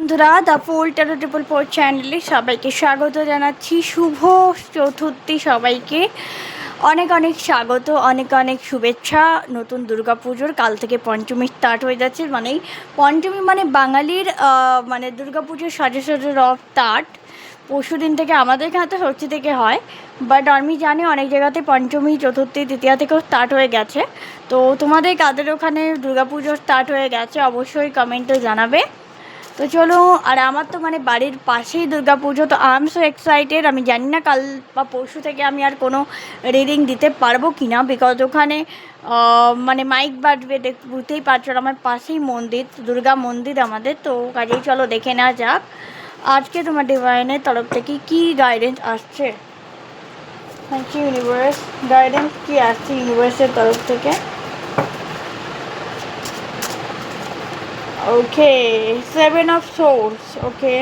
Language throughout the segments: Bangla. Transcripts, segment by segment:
বন্ধুরা the full taro triple four চ্যানেলে সবাইকে স্বাগত জানাচ্ছি। শুভ চতুর্থী সবাইকে অনেক অনেক স্বাগত, অনেক অনেক শুভেচ্ছা। নতুন দুর্গাপুজোর কাল থেকে পঞ্চমী স্টার্ট হয়ে যাচ্ছে, মানে পঞ্চমী মানে বাঙালির মানে দুর্গাপুজোর সাজে সাজে রথ স্টার্ট পরশু দিন থেকে। আমাদের এখানে তো ষষ্ঠী থেকে হয়, বাট আমি জানি অনেক জায়গাতে পঞ্চমী, চতুর্থী, তৃতীয়া থেকেও স্টার্ট হয়ে গেছে। তো তোমাদের কাদের ওখানে দুর্গাপুজো স্টার্ট হয়ে গেছে অবশ্যই কমেন্টে জানাবে। তো চলো, আর আমার তো মানে বাড়ির পাশেই দুর্গাপুজো, তো আই এম সো এক্সাইটেড। আমি জানি না কাল বা পরশু থেকে আমি আর কোনো রিডিং দিতে পারবো কি না, বিকজ ওখানে মানে মাইক বাজবে, বুঝতেই পারছো। আমার পাশেই মন্দির, দুর্গা মন্দির আমাদের, তো কাজেই চলো দেখে নেওয়া যাক আজকে তোমার ডিভাইনের তরফ থেকে কী গাইডেন্স আসছে। Thank you universe. গাইডেন্স কী আসছে ইউনিভার্সের তরফ থেকে? Okay, Seven of Swords. Okay.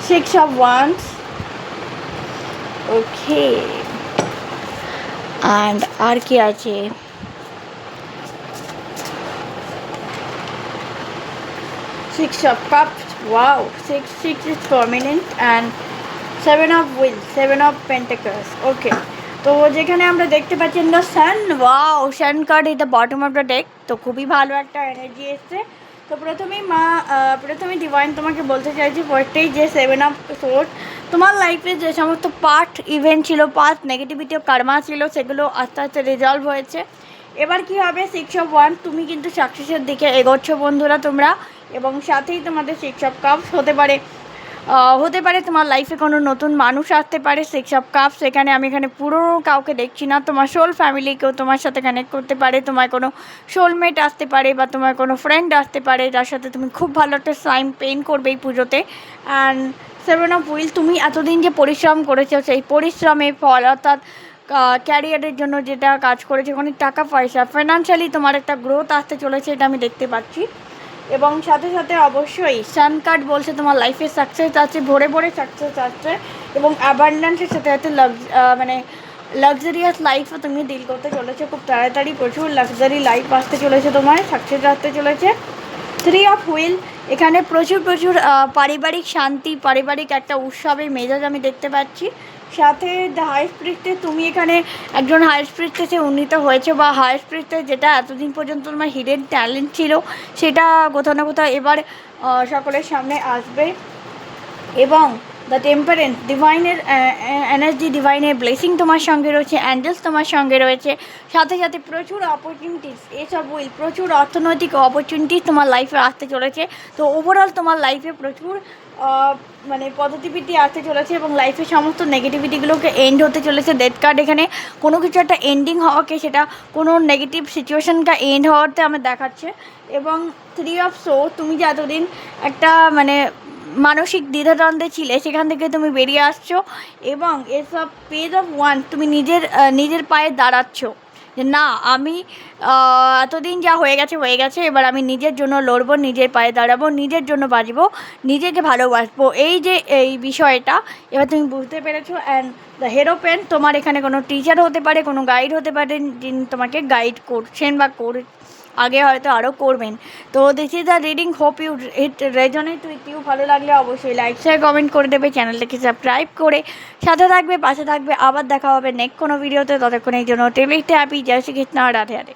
Six of Wands. Okay. And আর কি আছে? Six of Cups. Wow. Six is prominent. And Seven of Wheels. Seven of Pentacles. Okay. তো যেখানে আমরা দেখতে পাচ্ছি the sun, wow, sun card is the bottom of the deck. তো খুবই ভালো একটা এনার্জি এসছে। তো প্রথমেই ডিভাইন তোমাকে বলতে চাইছি ফার্স্টেই যে সেভেন অফ সোর্স, তোমার লাইফে যে সমস্ত পাস্ট ইভেন্ট ছিল, পাস্ট নেগেটিভিটি ও কার্মা ছিল, সেগুলো আস্তে আস্তে রিজলভ হয়েছে। এবার কি হবে? সিক্স অফ ওয়ান, তুমি কিন্তু সাকসেসের দিকে এগোচ্ছ বন্ধুরা তোমরা, এবং সাথেই তোমাদের সিক্স অফ কাপস হতে পারে তোমার লাইফে কোনো নতুন মানুষ আসতে পারে। সিক্স অফ কাপস, এখানে আমি এখানে পুরনো কাউকে দেখছি না, তোমার সোল ফ্যামিলিকেও তোমার সাথে কানেক্ট করতে পারে, তোমার কোনো সোলমেট আসতে পারে, বা তোমার কোনো ফ্রেন্ড আসতে পারে যার সাথে তুমি খুব ভালো একটা টাইম স্পেন্ড করবে এই পুজোতে। অ্যান্ড সেভেন অফ হুইল, তুমি এতদিন যে পরিশ্রম করেছো সেই পরিশ্রমের ফল, অর্থাৎ ক্যারিয়ারের জন্য যেটা কাজ করেছে, ওখানে টাকা পয়সা, ফাইন্যান্সিয়ালি তোমার একটা গ্রোথ আসতে চলেছে, এটা আমি দেখতে পাচ্ছি। এবং সাথে সাথে অবশ্যই সান কার্ড বলছে তোমার লাইফে সাকসেস আছে, ভরে ভরে সাকসেস আসছে, এবং অ্যাবান্ডেন্সের সাথে সাথে মানে লাক্সারিয়াস লাইফও তুমি ডিল করতে চলেছো খুব তাড়াতাড়ি। প্রচুর লাক্সারি লাইফ আসতে চলেছে, তোমার সাকসেস আসতে চলেছে। থ্রি অফ হুইল, এখানে প্রচুর পারিবারিক শান্তি, পারিবারিক একটা উৎসবের মেজাজ আমি দেখতে পাচ্ছি। সাথে দ্য হাইয়েস্ট প্রিস্টে, তুমি এখানে একজন হাইয়েস্ট প্রিস্টেসে উন্নীত হয়েছে, বা হাইয়েস্ট প্রিস্টে যেটা এতদিন পর্যন্ত তোমার হিডেন ট্যালেন্ট ছিল সেটা কোথাও না কোথাও এবার সকলের সামনে আসবে। এবং দ্য টেম্পারেন্স, ডিভাইনের এনার্জি, ডিভাইনের ব্লেসিং তোমার সঙ্গে রয়েছে, অ্যাঞ্জেলস তোমার সঙ্গে রয়েছে, সাথে সাথে প্রচুর অপরচুনিটিস, এসব উইল প্রচুর অর্থনৈতিক অপরচুনিটিস তোমার লাইফে আসতে চলেছে। তো ওভারঅল তোমার লাইফে প্রচুর মানে পজিটিভিটি আসতে চলেছে, এবং লাইফের সমস্ত নেগেটিভিটিগুলোকে এন্ড হতে চলেছে। ডেথ কার্ড, এখানে কোনো কিছু একটা এন্ডিং হওয়াকে, সেটা কোনো নেগেটিভ সিচুয়েশনটা এন্ড হওয়াতে আমার দেখাচ্ছে। এবং থ্রি অফ সোর্স, তুমি যে এতদিন একটা মানে মানসিক দ্বিধাদ্বন্দ্বে ছিলে, সেখান থেকে তুমি বেরিয়ে আসছো। এবং এসব পেজ অফ ওয়ান, তুমি নিজের পায়ে দাঁড়াচ্ছ, যে না আমি এতদিন যা হয়ে গেছে, এবার আমি নিজের জন্য লড়বো, নিজের পায়ে দাঁড়াবো, নিজের জন্য বাঁচবো, নিজেকে ভালোবাসবো, এই বিষয়টা এবার তুমি বুঝতে পেরেছো। অ্যান্ড দ্য হেরোপেন, তোমার এখানে কোনো টিচার হতে পারে, কোনো গাইড হতে পারে, যিনি তোমাকে গাইড করছেন বা আগে হয়তো আরও করবেন। তো this is the reading, hope you it resonate with you. ভালো লাগলে অবশ্যই লাইক শেয়ার কমেন্ট করে দেবে, চ্যানেলটাকে সাবস্ক্রাইব করে সাথে থাকবে, পাশে থাকবে। আবার দেখা হবে নেক্সট কোনো ভিডিওতে, ততক্ষণের জন্য টেলিতে হ্যাপি। জয় শ্রীকৃষ্ণ, রাধে রাধে।